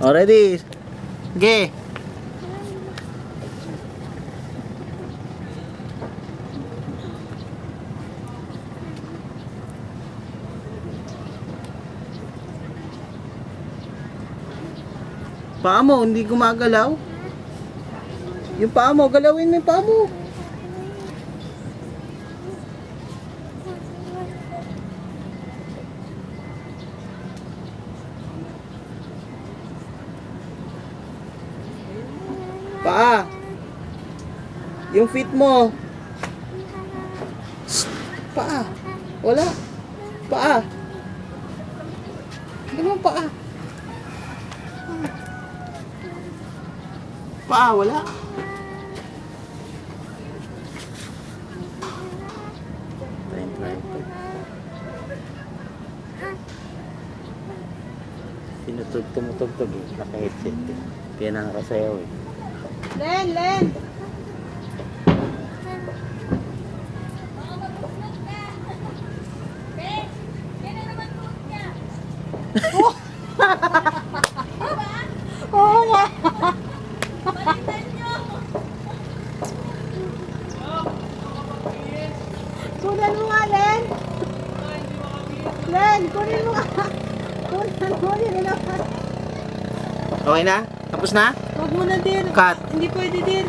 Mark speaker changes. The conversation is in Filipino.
Speaker 1: Oh, ready? Okay. Paa mo, hindi gumagalaw. Yung paa mo, galawin mo yung paa mo. Paa. Yung feet mo. Paa. Wala. Paa. Ano paa? Paa, wala. Tumutugtog eh. Naka-headset eh. Kaya nakakasayaw eh.
Speaker 2: Len, Len! Oo nga! Kunan mo nga, Len! Len, kunin mo nga! Kunan mo, yun na.
Speaker 1: Okay na? Tapos na?
Speaker 2: Huwag mo na din.
Speaker 1: Cut.
Speaker 2: Hindi pwede din.